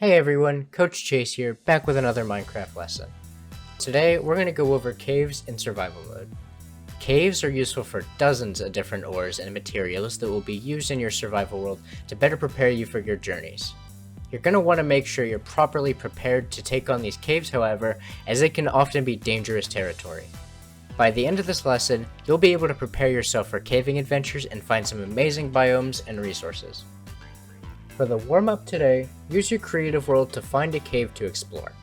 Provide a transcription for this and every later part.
Hey everyone, Coach Chase here, back with another Minecraft lesson. Today, we're going to go over caves in survival mode. Caves are useful for dozens of different ores and materials that will be used in your survival world to better prepare you for your journeys. You're going to want to make sure you're properly prepared to take on these caves, however, as they can often be dangerous territory. By the end of this lesson, you'll be able to prepare yourself for caving adventures and find some amazing biomes and resources. For the warm-up today, use your creative world to find a cave to explore.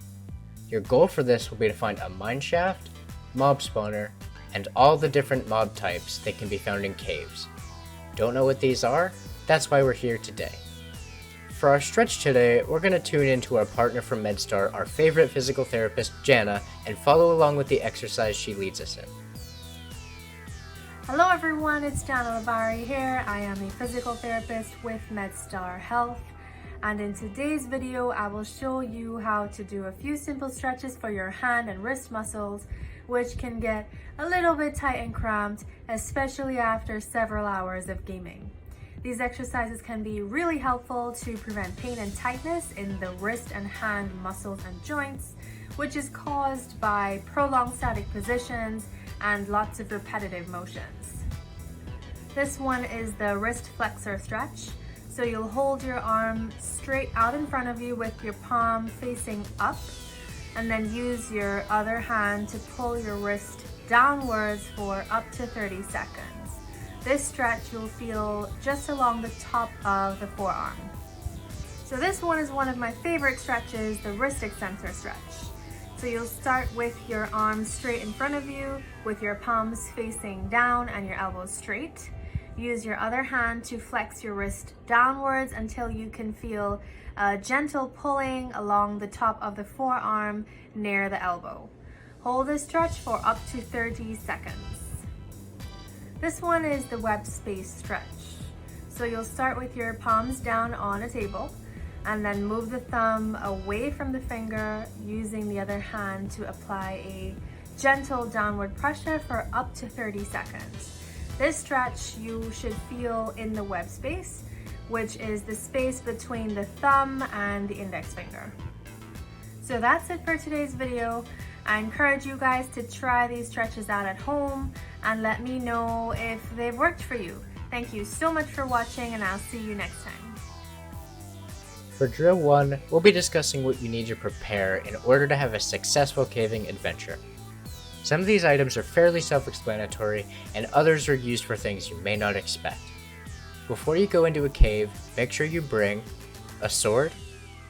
Your goal for this will be to find a mineshaft, mob spawner, and all the different mob types that can be found in caves. Don't know what these are? That's why we're here today. For our stretch today, we're going to tune into our partner from MedStar, our favorite physical therapist, Jana, and follow along with the exercise she leads us in. Hello everyone, it's Jana Labari here. I am a physical therapist with MedStar Health, and in today's video I will show you how to do a few simple stretches for your hand and wrist muscles, which can get a little bit tight and cramped, especially after several hours of gaming. These exercises can be really helpful to prevent pain and tightness in the wrist and hand muscles and joints, which is caused by prolonged static positions and lots of repetitive motions. This one is the wrist flexor stretch. So you'll hold your arm straight out in front of you with your palm facing up, and then use your other hand to pull your wrist downwards for up to 30 seconds. This stretch you'll feel just along the top of the forearm. So this one is one of my favorite stretches, the wrist extensor stretch. So you'll start with your arms straight in front of you with your palms facing down and your elbows straight. Use your other hand to flex your wrist downwards until you can feel a gentle pulling along the top of the forearm near the elbow. Hold this stretch for up to 30 seconds. This one is the web space stretch. So you'll start with your palms down on a table, and then move the thumb away from the finger, using the other hand to apply a gentle downward pressure for up to 30 seconds. This stretch you should feel in the web space, which is the space between the thumb and the index finger. So that's it for today's video. I encourage you guys to try these stretches out at home and let me know if they've worked for you. Thank you so much for watching, and I'll see you next time. For drill 1, we'll be discussing what you need to prepare in order to have a successful caving adventure. Some of these items are fairly self-explanatory, and others are used for things you may not expect. Before you go into a cave, make sure you bring a sword,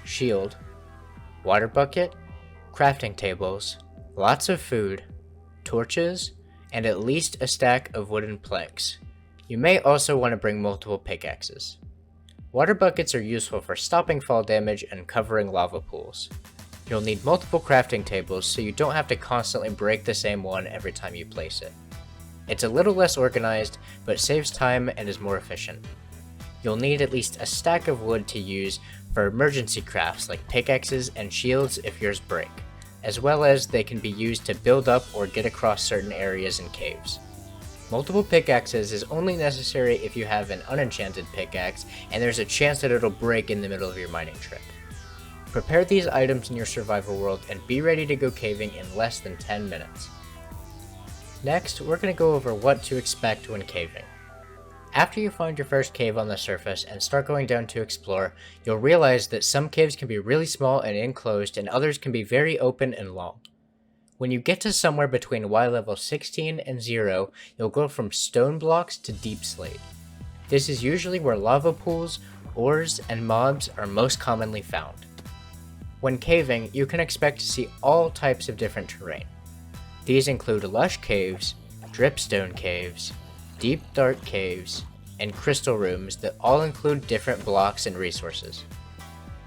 shield, water bucket, crafting tables, lots of food, torches, and at least a stack of wooden planks. You may also want to bring multiple pickaxes. Water buckets are useful for stopping fall damage and covering lava pools. You'll need multiple crafting tables so you don't have to constantly break the same one every time you place it. It's a little less organized, but saves time and is more efficient. You'll need at least a stack of wood to use for emergency crafts like pickaxes and shields if yours break, as well as they can be used to build up or get across certain areas in caves. Multiple pickaxes is only necessary if you have an unenchanted pickaxe and there's a chance that it'll break in the middle of your mining trip. Prepare these items in your survival world and be ready to go caving in less than 10 minutes. Next, we're going to go over what to expect when caving. After you find your first cave on the surface and start going down to explore, you'll realize that some caves can be really small and enclosed, and others can be very open and long. When you get to somewhere between Y level 16 and 0, you'll go from stone blocks to deep slate. This is usually where lava pools, ores, and mobs are most commonly found. When caving, you can expect to see all types of different terrain. These include lush caves, dripstone caves, deep dark caves, and crystal rooms that all include different blocks and resources.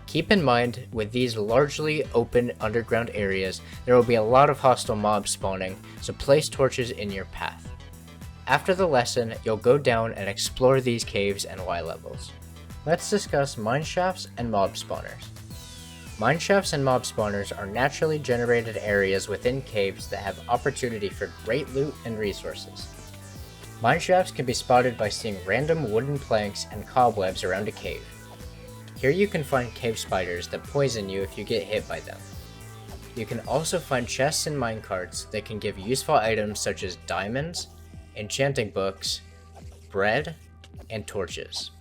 Keep in mind, with these largely open underground areas, there will be a lot of hostile mobs spawning, so place torches in your path. After the lesson, you'll go down and explore these caves and Y levels. Let's discuss mineshafts and mob spawners. Mineshafts and mob spawners are naturally generated areas within caves that have opportunity for great loot and resources. Mineshafts can be spotted by seeing random wooden planks and cobwebs around a cave. Here you can find cave spiders that poison you if you get hit by them. You can also find chests and minecarts that can give useful items such as diamonds, enchanting books, bread, and torches.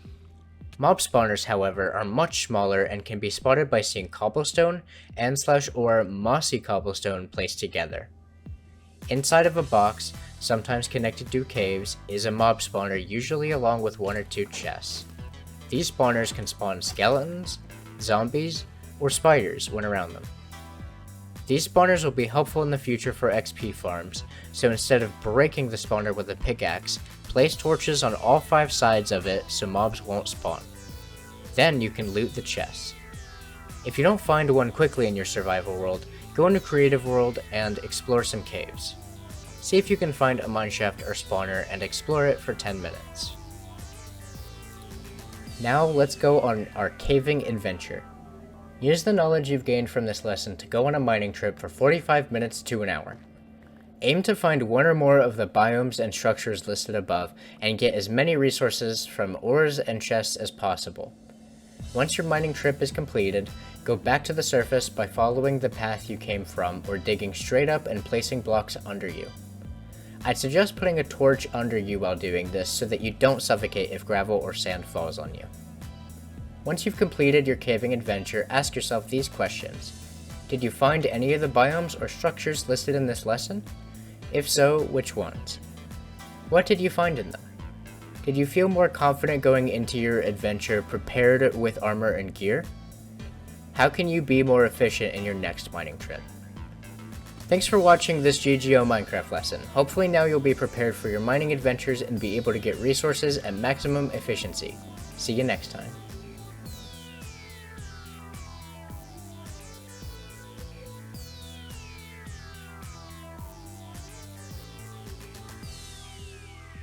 Mob spawners, however, are much smaller and can be spotted by seeing cobblestone and/or mossy cobblestone placed together. Inside of a box, sometimes connected to caves, is a mob spawner, usually along with 1 or 2 chests. These spawners can spawn skeletons, zombies, or spiders when around them. These spawners will be helpful in the future for XP farms, so instead of breaking the spawner with a pickaxe, place torches on all 5 sides of it so mobs won't spawn. Then you can loot the chests. If you don't find one quickly in your survival world, go into creative world and explore some caves. See if you can find a mineshaft or spawner and explore it for 10 minutes. Now let's go on our caving adventure. Use the knowledge you've gained from this lesson to go on a mining trip for 45 minutes to an hour. Aim to find 1 or more of the biomes and structures listed above and get as many resources from ores and chests as possible. Once your mining trip is completed, go back to the surface by following the path you came from or digging straight up and placing blocks under you. I'd suggest putting a torch under you while doing this so that you don't suffocate if gravel or sand falls on you. Once you've completed your caving adventure, ask yourself these questions. Did you find any of the biomes or structures listed in this lesson? If so, which ones? What did you find in them? Did you feel more confident going into your adventure prepared with armor and gear? How can you be more efficient in your next mining trip? Thanks for watching this GGO Minecraft lesson. Hopefully now you'll be prepared for your mining adventures and be able to get resources at maximum efficiency. See you next time.